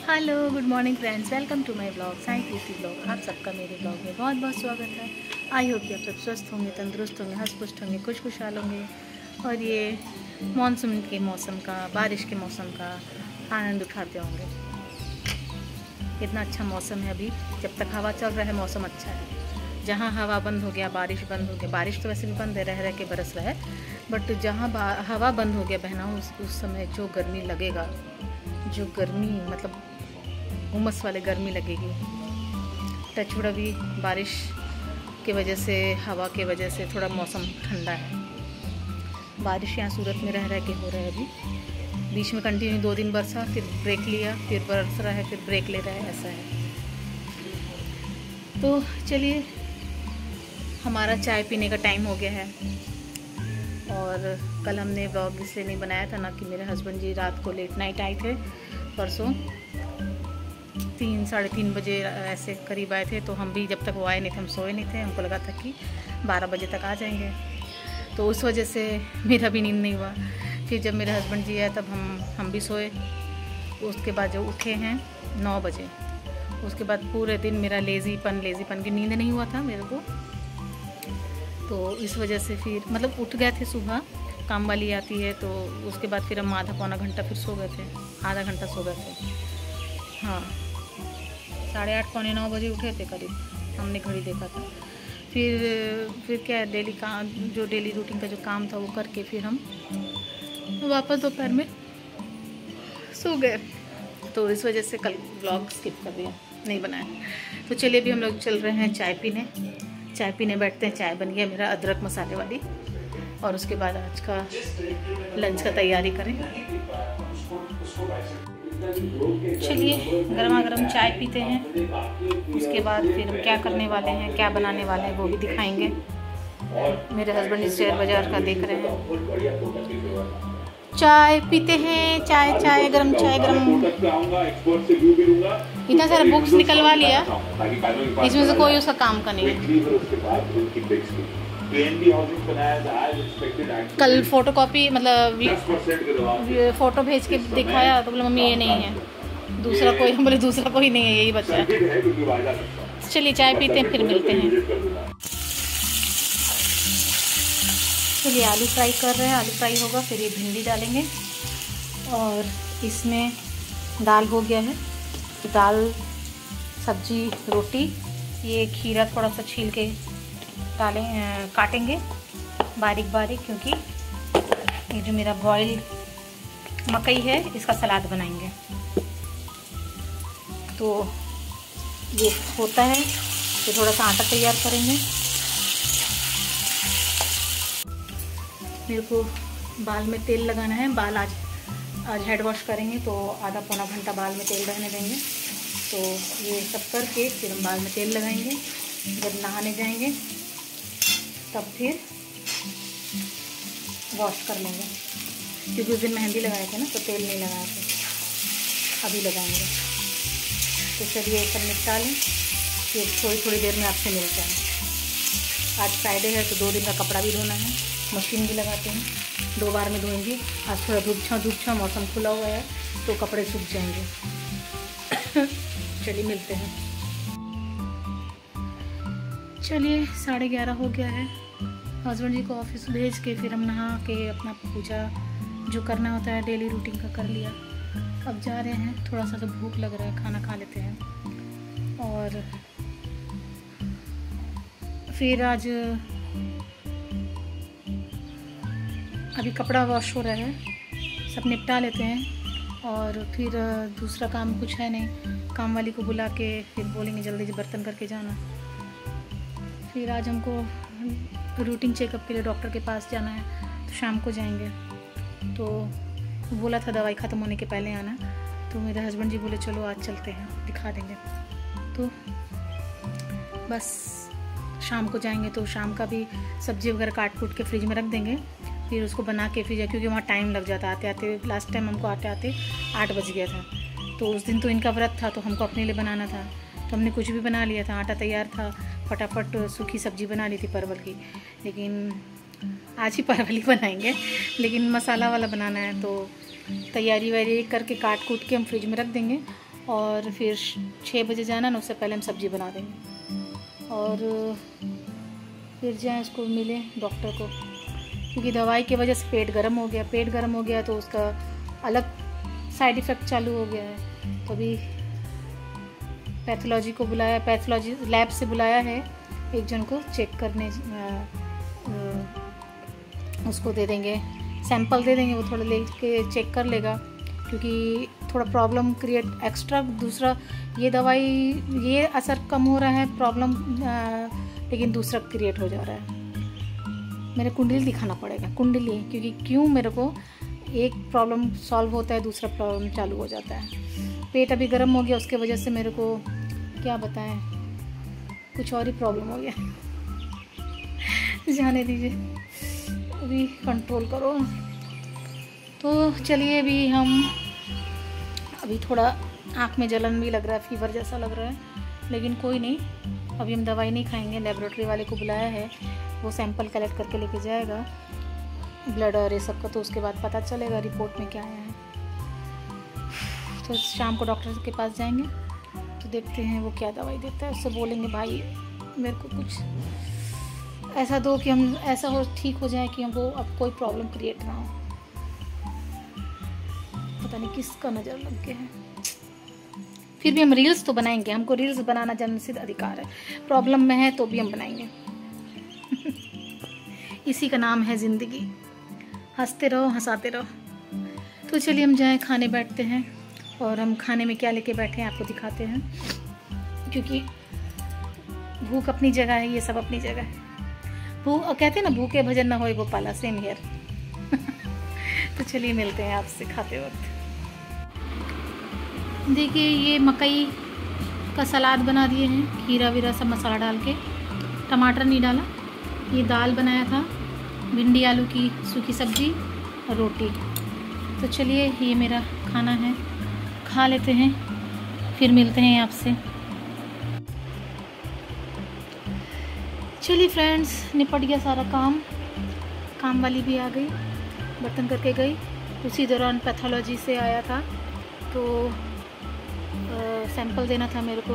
Hello good morning friends, welcome to my blog Sai Preeti blog. आप सबका मेरे ब्लॉग में बहुत बहुत स्वागत है। आई होप कि आप सब स्वस्थ होंगे, तंदुरुस्त होंगे, हंस पुष्ट होंगे, खुशहाल होंगे और ये मानसून के मौसम का, बारिश के मौसम का आनंद उठाते होंगे। इतना अच्छा मौसम है अभी, जब तक हवा चल रहा है मौसम अच्छा है। जहाँ हवा बंद हो गया, बारिश बंद हो गया, बारिश तो वैसे भी बंद है, रह के बरस रहा है, बट जहाँ हवा बंद हो गया बहना, उस समय जो गर्मी लगेगा, जो गर्मी मतलब उमस वाले गर्मी लगेगी। टचवुड अभी बारिश के वजह से, हवा के वजह से थोड़ा मौसम ठंडा है। बारिश यहाँ सूरत में रह के हो रहा है अभी। बीच में कंटिन्यू 2 दिन बरसा, फिर ब्रेक लिया, फिर बरस रहा है, फिर ब्रेक ले रहा है, ऐसा है। तो चलिए, हमारा चाय पीने का टाइम हो गया है। और कल हमने व्लॉग इसलिए नहीं बनाया था ना कि मेरे हस्बैंड जी रात को लेट नाइट आए थे, परसों 3 साढ़े 3 बजे ऐसे करीब आए थे। तो हम भी जब तक वो आए नहीं थे हम सोए नहीं थे। हमको लगा था कि 12 बजे तक आ जाएंगे, तो उस वजह से मेरा भी नींद नहीं हुआ। फिर जब मेरे हस्बैंड जी आए तब हम भी सोए। उसके बाद जो उठे हैं 9 बजे, उसके बाद पूरे दिन मेरा लेज़ीपन की नींद नहीं हुआ था मेरे को। तो इस वजह से फिर मतलब उठ गए थे, सुबह काम वाली आती है, तो उसके बाद फिर हम आधा पौना घंटा फिर सो गए थे, आधा घंटा सो गए थे। हाँ, 8:30 पौने 9 बजे उठे थे करीब, हमने घड़ी देखा था। फिर क्या है, डेली काम, जो डेली रूटीन का जो काम था वो करके फिर हम वापस दोपहर में सो गए। तो इस वजह से कल व्लॉग स्किप कर दिया, नहीं बनाया। तो चलिए अभी हम लोग चल रहे हैं चाय पीने बैठते हैं। चाय बन गया मेरा अदरक मसाले वाली, और उसके बाद आज का लंच का तैयारी करें। चलिए गर्मा गर्म चाय पीते हैं, उसके बाद फिर हम क्या करने वाले हैं, क्या बनाने वाले हैं वो भी दिखाएंगे। मेरे हस्बैंड इस शेयर बाजार का देख रहे हैं। चाय पीते हैं, चाय गरम, चाय गरम। इतना सारा बुक्स निकलवा लिया, इसमें से कोई उसका काम का नहीं है। कल फोटो कॉपी मतलब फ़ोटो भेज के दिखाया तो बोले मम्मी ये नहीं है, दूसरा कोई, बोले दूसरा कोई नहीं है, यही बच्चा है। चलिए चाय पीते हैं, फिर मिलते हैं। चलिए आलू फ्राई कर रहे हैं, आलू फ्राई होगा फिर ये भिंडी डालेंगे। और इसमें दाल हो गया है, तो दाल, सब्जी, रोटी। ये खीरा थोड़ा सा छील के काटेंगे बारीक बारीक, क्योंकि ये जो मेरा बॉइल्ड मकई है इसका सलाद बनाएंगे। तो ये होता है, तो थोड़ा सा आटा तैयार करेंगे। मेरे को बाल में तेल लगाना है, बाल आज हेड वॉश करेंगे, तो आधा पौना घंटा बाल में तेल रहने देंगे। तो ये सब करके फिर हम बाल में तेल लगाएंगे। जब नहाने जाएंगे तब फिर वॉश कर लेंगे, क्योंकि उस दिन मेहंदी लगाए थे ना, तो तेल नहीं लगाए थे, अभी लगाएंगे। तो चलिए ये सब निपटा लें, फिर थोड़ी देर में आपसे मिलते हैं। आज फ्राइडे है तो 2 दिन का कपड़ा भी धोना है, मशीन भी लगाते हैं, 2 बार में धोएंगे। आज थोड़ा धूप छाँव मौसम खुला हुआ है तो कपड़े सूख जाएंगे। चलिए मिलते हैं। चलिए 11:30 हो गया है। हस्बैंड जी को ऑफिस भेज के फिर हम नहा के अपना पूजा जो करना होता है डेली रूटीन का कर लिया। अब जा रहे हैं, थोड़ा सा तो भूख लग रहा है, खाना खा लेते हैं। और फिर आज अभी कपड़ा वॉश हो रहा है, सब निपटा लेते हैं। और फिर दूसरा काम कुछ है नहीं, काम वाली को बुला के फिर बोलेंगे जल्दी बर्तन करके जाना। फिर आज हमको रूटीन चेकअप के लिए डॉक्टर के पास जाना है, तो शाम को जाएंगे। तो बोला था दवाई ख़त्म होने के पहले आना, तो मेरे हस्बैंड जी बोले चलो आज चलते हैं, दिखा देंगे। तो बस शाम को जाएंगे, तो शाम का भी सब्ज़ी वगैरह काट कूट के फ्रिज में रख देंगे, फिर उसको बना के फ्रिज, क्योंकि वहाँ टाइम लग जाता आते आते। लास्ट टाइम हमको आते आते 8 बज गया था, तो उस दिन तो इनका व्रत था, तो हमको अपने लिए बनाना था, तो हमने कुछ भी बना लिया था, आटा तैयार था, फटाफट सूखी सब्जी बना ली थी परवल की। लेकिन आज ही परवल ही बनाएंगे, लेकिन मसाला वाला बनाना है, तो तैयारी वैयारी करके काट कूट के हम फ्रिज में रख देंगे। और फिर 6 बजे जाना ना, उससे पहले हम सब्ज़ी बना देंगे और फिर जाएँ उसको मिले डॉक्टर को, क्योंकि दवाई की वजह से पेट गर्म हो गया तो उसका अलग साइड इफ़ेक्ट चालू हो गया है। तो अभी पैथोलॉजी को बुलाया, पैथोलॉजी लैब से बुलाया है एक जन को चेक करने, उसको दे देंगे सैंपल दे देंगे, वो थोड़ा लेके चेक कर लेगा, क्योंकि थोड़ा प्रॉब्लम क्रिएट एक्स्ट्रा दूसरा ये दवाई ये असर कम हो रहा है प्रॉब्लम, लेकिन दूसरा क्रिएट हो जा रहा है। मेरे कुंडली दिखाना पड़ेगा, कुंडली, क्योंकि क्यों मेरे को एक प्रॉब्लम सॉल्व होता है दूसरा प्रॉब्लम चालू हो जाता है। पेट अभी गर्म हो गया, उसके वजह से मेरे को क्या बताएं कुछ और ही प्रॉब्लम हो गया। जाने दीजिए, अभी कंट्रोल करो। तो चलिए अभी थोड़ा आँख में जलन भी लग रहा है, फीवर जैसा लग रहा है, लेकिन कोई नहीं, अभी हम दवाई नहीं खाएंगे। लेबोरेटरी वाले को बुलाया है, वो सैंपल कलेक्ट करके लेके जाएगा ब्लड और ये सब का, तो उसके बाद पता चलेगा रिपोर्ट में क्या आया है। तो शाम को डॉक्टर के पास जाएंगे तो देखते हैं वो क्या दवाई देता है। उससे बोलेंगे भाई मेरे को कुछ ऐसा दो कि हम ऐसा हो ठीक हो जाए कि हमको अब कोई प्रॉब्लम क्रिएट ना हो। पता नहीं किसका नज़र लग गया है। फिर भी हम रील्स तो बनाएंगे, हमको रील्स बनाना जन्मसिद्ध अधिकार है। प्रॉब्लम में है तो भी हम बनाएंगे। इसी का नाम है ज़िंदगी, हंसते रहो हंसाते रहो। तो चलिए हम जाएं, खाने बैठते हैं, और हम खाने में क्या लेके बैठे हैं आपको दिखाते हैं, क्योंकि भूख अपनी जगह है, ये सब अपनी जगह है। कहते हैं ना भूखे भजन ना होए गोपाला, सेम हियर। तो चलिए मिलते हैं आपसे खाते वक्त। देखिए ये मकई का सलाद बना दिए हैं, खीरा वीरा सब मसाला डाल के, टमाटर नहीं डाला। ये दाल बनाया था, भिंडी आलू की सूखी सब्जी और रोटी। तो चलिए ये मेरा खाना है, खा लेते हैं, फिर मिलते हैं आपसे। चलिए फ्रेंड्स, निपट गया सारा काम वाली भी आ गई, बर्तन करके गई। उसी दौरान पैथोलॉजी से आया था, तो सैंपल देना था मेरे को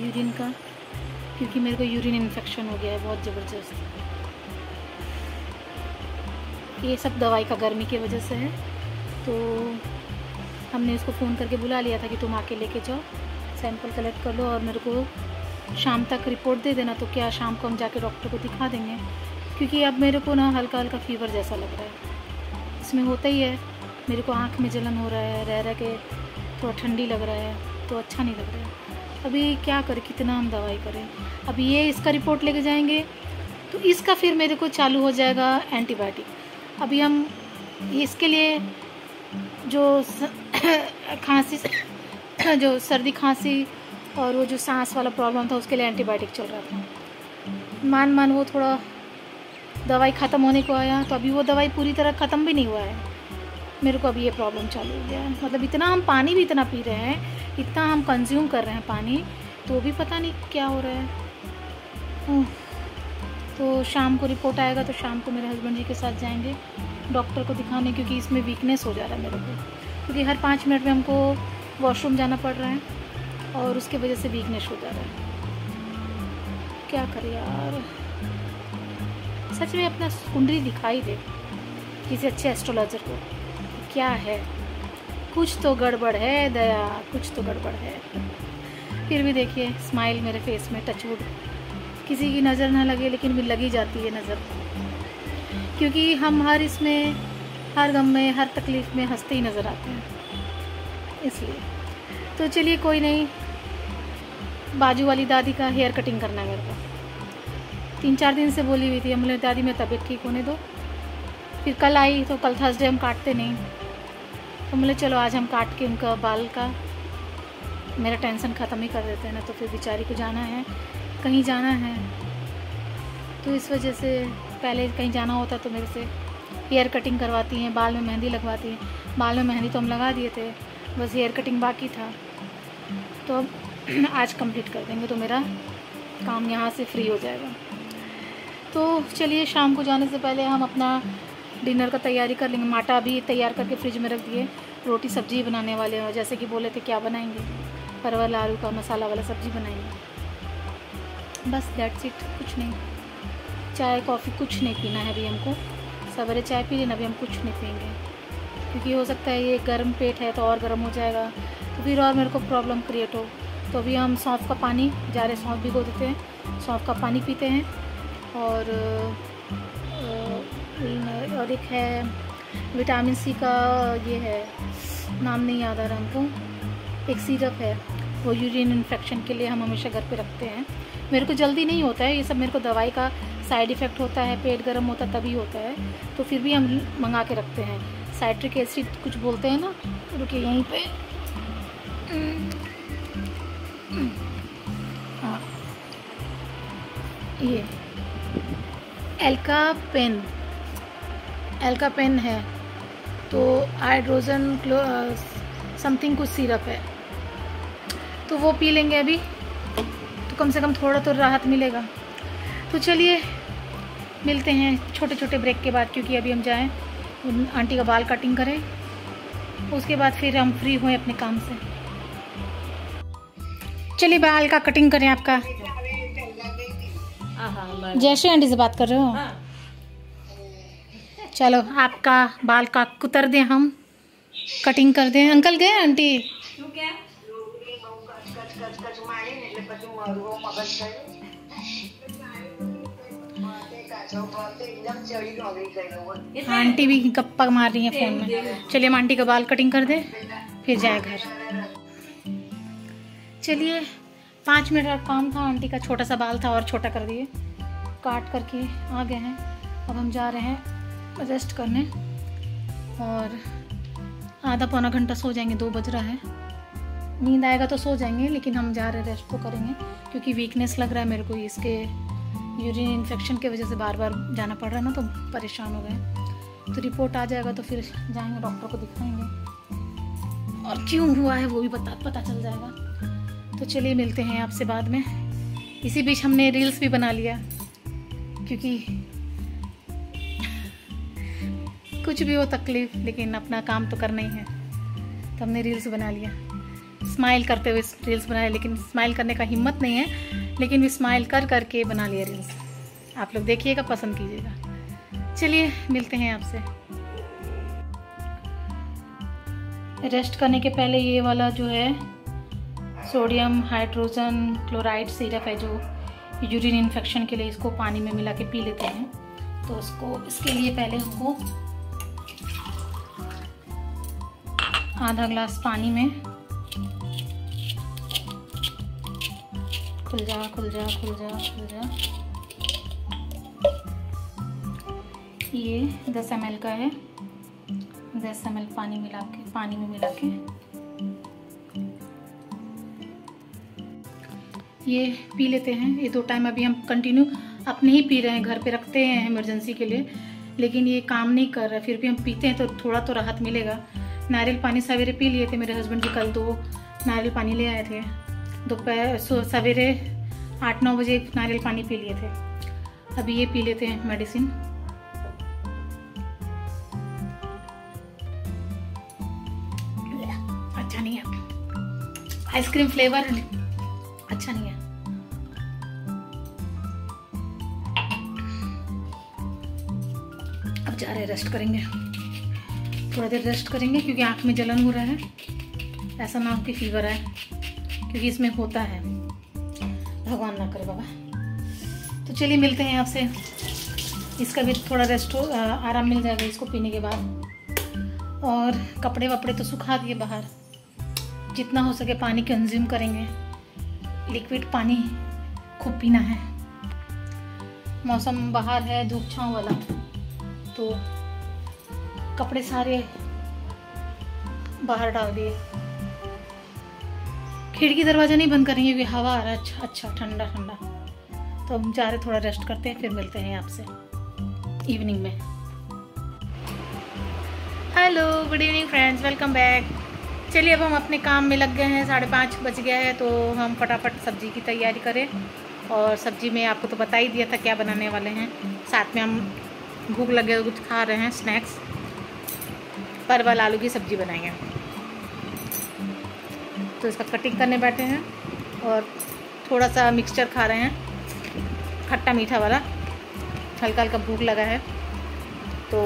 यूरिन का, क्योंकि मेरे को यूरिन इन्फेक्शन हो गया है बहुत ज़बरदस्त। ये सब दवाई का गर्मी की वजह से है। तो हमने इसको फ़ोन करके बुला लिया था कि तुम आके लेके जाओ, सैंपल कलेक्ट कर लो और मेरे को शाम तक रिपोर्ट दे देना। तो क्या शाम को हम जाके डॉक्टर को दिखा देंगे, क्योंकि अब मेरे को ना हल्का हल्का फीवर जैसा लग रहा है। इसमें होता ही है, मेरे को आँख में जलन हो रहा है, रह के थोड़ा ठंडी लग रहा है, तो अच्छा नहीं लग रहा है। अभी क्या करें, कितना हम दवाई करें। अभी ये इसका रिपोर्ट लेके जाएंगे तो इसका फिर मेरे को चालू हो जाएगा एंटीबायोटिक। अभी हम इसके लिए जो खांसी जो सर्दी खांसी और वो जो सांस वाला प्रॉब्लम था उसके लिए एंटीबायोटिक चल रहा था। मान वो थोड़ा दवाई ख़त्म होने को आया, तो अभी वो दवाई पूरी तरह ख़त्म भी नहीं हुआ है, मेरे को अभी ये प्रॉब्लम चालू हो गया है। मतलब इतना हम पानी भी इतना पी रहे हैं, इतना हम कंज्यूम कर रहे हैं पानी, तो भी पता नहीं क्या हो रहा है। तो शाम को रिपोर्ट आएगा, तो शाम को मेरे हस्बैंड जी के साथ जाएंगे डॉक्टर को दिखाने, क्योंकि इसमें वीकनेस हो जा रहा है मेरे को, क्योंकि हर 5 मिनट में हमको वॉशरूम जाना पड़ रहा है और उसके वजह से वीकनेस हो जा रहा है। क्या करें यार, सच में अपना कुंडली दिखाई दे किसी अच्छे एस्ट्रोलॉजर को, क्या है, कुछ तो गड़बड़ है दया, कुछ तो गड़बड़ है। फिर भी देखिए स्माइल मेरे फेस में, टचवुड, किसी की नज़र ना लगे लेकिन भी लगी जाती है नज़र, क्योंकि हम हर इसमें, हर गम में, हर तकलीफ़ में हंसते ही नज़र आते हैं, इसलिए। तो चलिए कोई नहीं, बाजू वाली दादी का हेयर कटिंग करना है मेरे को। 3-4 दिन से बोली हुई थी, हम बोले दादी मैं तबीयत ठीक होने दो। फिर कल आई, तो कल थर्सडे हम काटते नहीं, तो बोले चलो आज हम काट के उनका बाल का मेरा टेंशन ख़त्म ही कर देते हैं ना। तो फिर बेचारी को जाना है, कहीं जाना है, तो इस वजह से पहले कहीं जाना होता तो मेरे से हेयर कटिंग करवाती हैं, बाल में मेहंदी लगवाती हैं। बाल में मेहंदी तो हम लगा दिए थे, बस हेयर कटिंग बाकी था, तो अब आज कंप्लीट कर देंगे तो मेरा काम यहाँ से फ्री हो जाएगा। तो चलिए शाम को जाने से पहले हम अपना डिनर का तैयारी कर लेंगे। माटा भी तैयार करके फ्रिज में रख दिए, रोटी सब्जी बनाने वाले हैं। जैसे कि बोले थे क्या बनाएंगे, परवल आलू का मसाला वाला सब्जी बनाएंगे। बस दैट्स इट, कुछ नहीं। चाय कॉफ़ी कुछ नहीं पीना है अभी हमको। सवेरे चाय पी लेना, अभी हम कुछ नहीं पियेंगे क्योंकि हो सकता है ये गर्म पेट है तो और गर्म हो जाएगा, तो फिर और मेरे को प्रॉब्लम क्रिएट हो। तो अभी हम सौंफ का पानी, जारे सौंफ भिगो देते हैं, सौंफ का पानी पीते हैं। और एक है विटामिन सी का, ये है नाम नहीं याद आ रहा हमको, एक सिरप है, वो यूरिन इन्फेक्शन के लिए हम हमेशा घर पे रखते हैं। मेरे को जल्दी नहीं होता है ये सब, मेरे को दवाई का साइड इफ़ेक्ट होता है, पेट गर्म होता तभी होता है, तो फिर भी हम मंगा के रखते हैं। साइट्रिक एसिड कुछ बोलते हैं ना, रुकिए यहीं पे, हाँ ये एल्का पेन है, तो हाइड्रोजन समथिंग कुछ सिरप है, तो वो पी लेंगे अभी, तो कम से कम थोड़ा तो राहत मिलेगा। तो चलिए मिलते हैं छोटे छोटे ब्रेक के बाद, क्योंकि अभी हम जाएं आंटी का बाल कटिंग करें, उसके बाद फिर हम फ्री हुए अपने काम से। चलिए बाल का कटिंग करें आपका। जैसे आंटी से बात कर रहे हो, चलो आपका बाल का कुतर दें, हम कटिंग कर दें। अंकल गए आंटी? आंटी भी गप्पा मार रही हैं फोन में। चलिए हम आंटी का बाल कटिंग कर दें, फिर जाए घर। चलिए 5 मिनट का काम था, आंटी का छोटा सा बाल था और छोटा कर दिए, काट करके आ गए हैं। अब हम जा रहे हैं रेस्ट करने और आधा पौना घंटा सो जाएंगे, 2 बज रहा है। नींद आएगा तो सो जाएंगे, लेकिन हम जा रहे हैं रेस्ट तो करेंगे क्योंकि वीकनेस लग रहा है मेरे को, इसके यूरिन इन्फेक्शन की वजह से बार बार जाना पड़ रहा है ना, तो परेशान हो गए। तो रिपोर्ट आ जाएगा तो फिर जाएंगे डॉक्टर को दिखाएंगे और क्यों हुआ है वो भी पता चल जाएगा। तो चलिए मिलते हैं आपसे बाद में। इसी बीच हमने रील्स भी बना लिया, क्योंकि कुछ भी हो तकलीफ, लेकिन अपना काम तो करना ही है, तो हमने रील्स बना लिया। स्माइल करते हुए रील्स बनाए, लेकिन स्माइल करने का हिम्मत नहीं है, लेकिन भी स्माइल कर करके बना लिया रील्स। आप लोग देखिएगा, पसंद कीजिएगा। चलिए मिलते हैं आपसे। रेस्ट करने के पहले ये वाला जो है सोडियम हाइड्रोजन क्लोराइड सिरप है, जो यूरिन इन्फेक्शन के लिए, इसको पानी में मिला के पी लेते हैं। तो इसके लिए पहले हमको आधा ग्लास पानी में, खुल जा ये 10 ml का है, 10 ml पानी में मिला के ये पी लेते हैं। ये 2 टाइम अभी हम कंटिन्यू अपने ही पी रहे हैं, घर पे रखते हैं इमरजेंसी के लिए, लेकिन ये काम नहीं कर रहा, फिर भी हम पीते हैं तो थोड़ा तो राहत मिलेगा। नारियल पानी सवेरे पी लिए थे, मेरे हस्बैंड जी कल 2 नारियल पानी ले आए थे। दोपहर सवेरे 8-9 बजे नारियल पानी पी लिए थे। अभी ये पी लेते हैं मेडिसिन। अच्छा नहीं है, आइसक्रीम फ्लेवर अच्छा नहीं है। अब जा रहे हैं, रेस्ट करेंगे, थोड़ा देर रेस्ट करेंगे, क्योंकि आँख में जलन हो रहा है। ऐसा ना हो कि फीवर है, क्योंकि इसमें होता है, भगवान ना करे बाबा। तो चलिए मिलते हैं आपसे। इसका भी थोड़ा रेस्ट आराम मिल जाएगा इसको पीने के बाद। और कपड़े वपड़े तो सुखा दिए बाहर, जितना हो सके पानी कंज्यूम करेंगे, लिक्विड पानी खूब पीना है। मौसम बाहर है धूप छाँव वाला, तो कपड़े सारे बाहर डाल दिए। खिड़की दरवाजा नहीं बंद करेंगे क्योंकि हवा आ रहा है अच्छा ठंडा ठंडा। तो हम जा रहे थोड़ा रेस्ट करते हैं, फिर मिलते हैं आपसे इवनिंग में। Hello good evening friends, welcome back. चलिए अब हम अपने काम में लग गए हैं, 5:30 बज गया है, तो हम फटाफट सब्जी की तैयारी करें। और सब्जी में आपको तो बता ही दिया था क्या बनाने वाले हैं, साथ में हम भूख लग गया तो कुछ खा रहे हैं स्नैक्स। परवल आलू की सब्ज़ी बनाएंगे तो इसका कटिंग करने बैठे हैं और थोड़ा सा मिक्सचर खा रहे हैं खट्टा मीठा वाला। हल्का हल्का भूख लगा है तो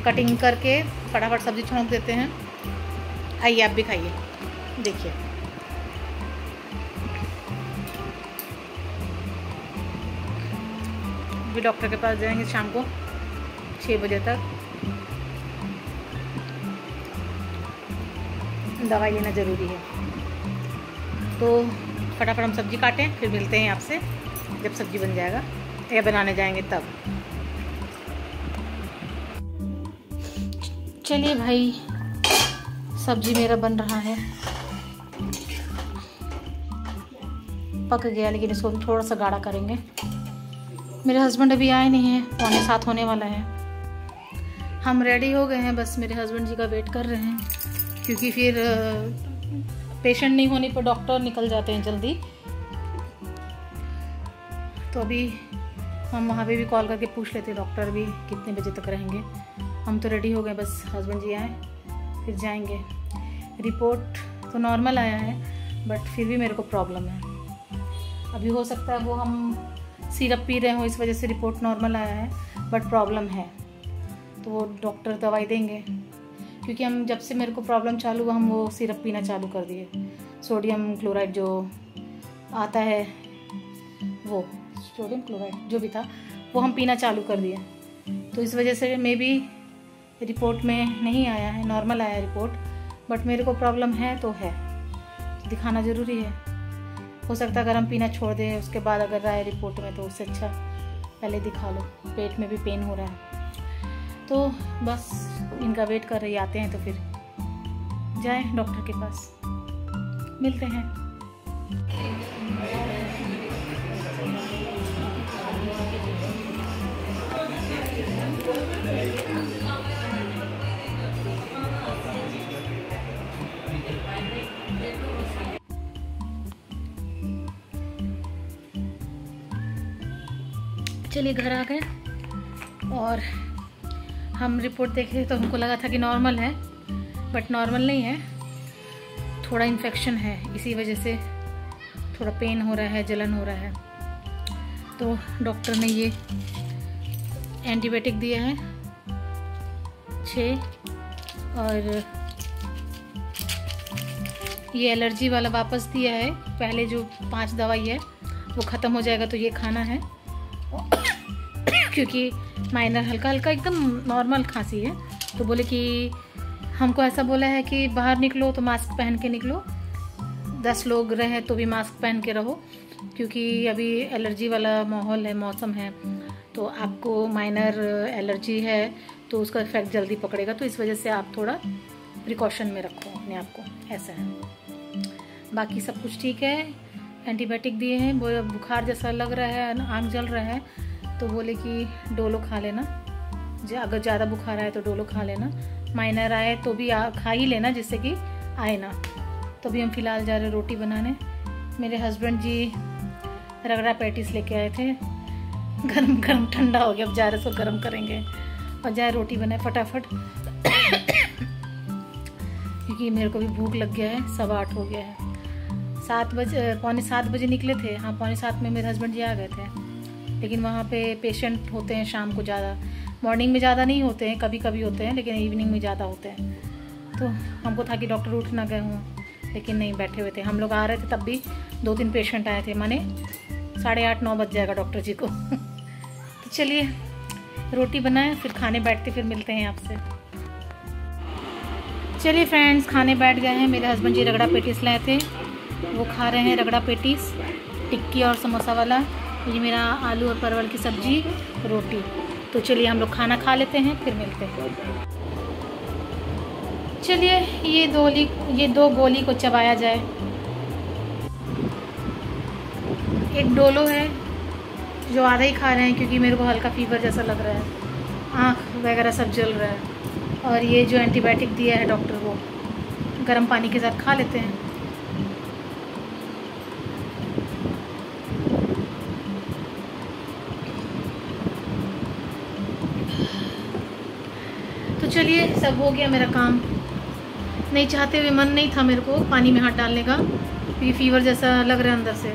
कटिंग करके फटाफट सब्ज़ी छोंक देते हैं। आइए आप भी खाइए, देखिए। भी डॉक्टर के पास जाएंगे शाम को 6 बजे तक। दवाई लेना ज़रूरी है। तो फटाफट हम सब्ज़ी काटें, फिर मिलते हैं आपसे जब सब्ज़ी बन जाएगा या बनाने जाएंगे तब। चलिए भाई, सब्ज़ी मेरा बन रहा है, पक गया, लेकिन इसको थोड़ा सा गाढ़ा करेंगे। मेरे हस्बैंड अभी आए नहीं हैं, 6:45 होने वाला है। हम रेडी हो गए हैं, बस मेरे हस्बैंड जी का वेट कर रहे हैं, क्योंकि फिर पेशेंट नहीं होने पर डॉक्टर निकल जाते हैं जल्दी। तो अभी हम वहाँ पे भी कॉल करके पूछ लेते हैं डॉक्टर भी कितने बजे तक रहेंगे। हम तो रेडी हो गए, बस हस्बैंड जी आए फिर जाएंगे। रिपोर्ट तो नॉर्मल आया है, बट फिर भी मेरे को प्रॉब्लम है। अभी हो सकता है वो हम सिरप पी रहे हो इस वजह से रिपोर्ट नॉर्मल आया है, बट प्रॉब्लम है। तो वो डॉक्टर दवाई देंगे, क्योंकि हम जब से मेरे को प्रॉब्लम चालू हुआ हम वो सिरप पीना चालू कर दिए। सोडियम क्लोराइड जो आता है, वो सोडियम क्लोराइड जो भी था वो हम पीना चालू कर दिए। तो इस वजह से मे बी रिपोर्ट में नहीं आया है, नॉर्मल आया रिपोर्ट, बट मेरे को प्रॉब्लम है तो है, दिखाना ज़रूरी है। हो सकता है अगर हम पीना छोड़ दें उसके बाद अगर आए रिपोर्ट में तो उससे अच्छा पहले दिखा लो। पेट में भी पेन हो रहा है, तो बस इनका वेट कर रही, आते हैं तो फिर जाएं डॉक्टर के पास, मिलते हैं। चलिए घर आ गए और हम रिपोर्ट देखे तो हमको लगा था कि नॉर्मल है, बट नॉर्मल नहीं है, थोड़ा इन्फेक्शन है, इसी वजह से थोड़ा पेन हो रहा है, जलन हो रहा है। तो डॉक्टर ने ये एंटीबायोटिक दिया है 6, और ये एलर्जी वाला वापस दिया है। पहले जो 5 दवाई है वो ख़त्म हो जाएगा तो ये खाना है, क्योंकि माइनर हल्का हल्का एकदम नॉर्मल खांसी है। तो बोले कि हमको ऐसा बोला है कि बाहर निकलो तो मास्क पहन के निकलो, 10 लोग रहे तो भी मास्क पहन के रहो, क्योंकि अभी एलर्जी वाला माहौल है, मौसम है, तो आपको माइनर एलर्जी है तो उसका इफेक्ट जल्दी पकड़ेगा। तो इस वजह से आप थोड़ा प्रिकॉशन में रखो अपने आप को, ऐसा है। बाकी सब कुछ ठीक है। एंटीबायोटिक दिए हैं, बुखार जैसा लग रहा है, आँख जल रहा है, तो बोले कि डोलो खा लेना, अगर ज़्यादा बुखार आए तो डोलो खा लेना, माइनर आए तो भी खा ही लेना जिससे कि आए ना। तो अभी हम फ़िलहाल जा रहे रोटी बनाने। मेरे हस्बैंड जी रगड़ा पैटीज लेके आए थे, गरम गरम ठंडा हो गया, अब जा रहे सो गरम करेंगे और जाए रोटी बनाए फटाफट, क्योंकि मेरे को भी भूख लग गया है। 8:15 हो गया है। 7 बजे, 6:45 बजे निकले थे। हाँ, 6:45 में मेरे हस्बैंड जी आ गए थे, लेकिन वहाँ पे पेशेंट होते हैं शाम को ज़्यादा, मॉर्निंग में ज़्यादा नहीं होते हैं, कभी कभी होते हैं, लेकिन इवनिंग में ज़्यादा होते हैं। तो हमको था कि डॉक्टर उठ ना गए हों, लेकिन नहीं, बैठे हुए थे। हम लोग आ रहे थे तब भी 2-3 पेशेंट आए थे, माने 8:30-9 बज जाएगा डॉक्टर जी को। तो चलिए रोटी बनाएं, फिर खाने बैठते, फिर मिलते हैं आपसे। चलिए फ्रेंड्स, खाने बैठ गए हैं। मेरे हस्बैंड जी रगड़ा पेटीस लाए थे, वो खा रहे हैं रगड़ा पेटीस, टिक्की और समोसा वाला। ये मेरा आलू और परवल की सब्जी, रोटी। तो चलिए हम लोग खाना खा लेते हैं, फिर मिलते हैं। चलिए ये 2 गोली को चबाया जाए। एक डोलो है जो आधा ही खा रहे हैं, क्योंकि मेरे को हल्का फीवर जैसा लग रहा है, आँख वगैरह सब जल रहा है। और ये जो एंटीबायोटिक दिया है डॉक्टर, वो गर्म पानी के साथ खा लेते हैं। चलिए, सब हो गया मेरा काम। नहीं चाहते हुए मन नहीं था मेरे को पानी में हाथ डालने का, क्योंकि फीवर जैसा लग रहा है अंदर से,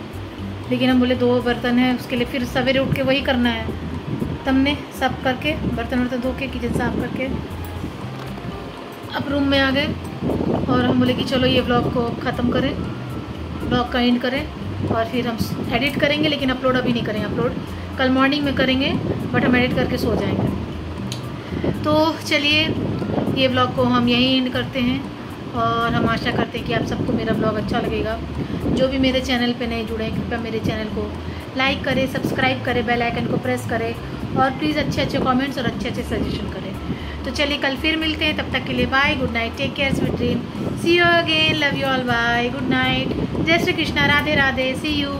लेकिन हम बोले 2 बर्तन है, उसके लिए फिर सवेरे उठ के वही करना है। तब ने साफ करके बर्तन धो के किचन साफ करके अब रूम में आ गए और हम बोले कि चलो ये व्लॉग को ख़त्म करें, व्लॉग का एंड करें और फिर हम एडिट करेंगे, लेकिन अपलोड अभी नहीं करेंगे, अपलोड कल मॉर्निंग में करेंगे, बट हम एडिट करके सो जाएंगे। तो चलिए ये व्लॉग को हम यहीं एंड करते हैं और हम आशा करते हैं कि आप सबको मेरा व्लॉग अच्छा लगेगा। जो भी मेरे चैनल पे नए जुड़े हैं कृपया मेरे चैनल को लाइक करें, सब्सक्राइब करें, बेल आइकन को प्रेस करें और प्लीज़ अच्छे अच्छे कमेंट्स और अच्छे अच्छे सजेशन करें। तो चलिए कल फिर मिलते हैं, तब तक के लिए bye, good night, take care, sweet dream, see you again, love you all, bye, good night, जय श्री कृष्णा, राधे राधे, सी यू।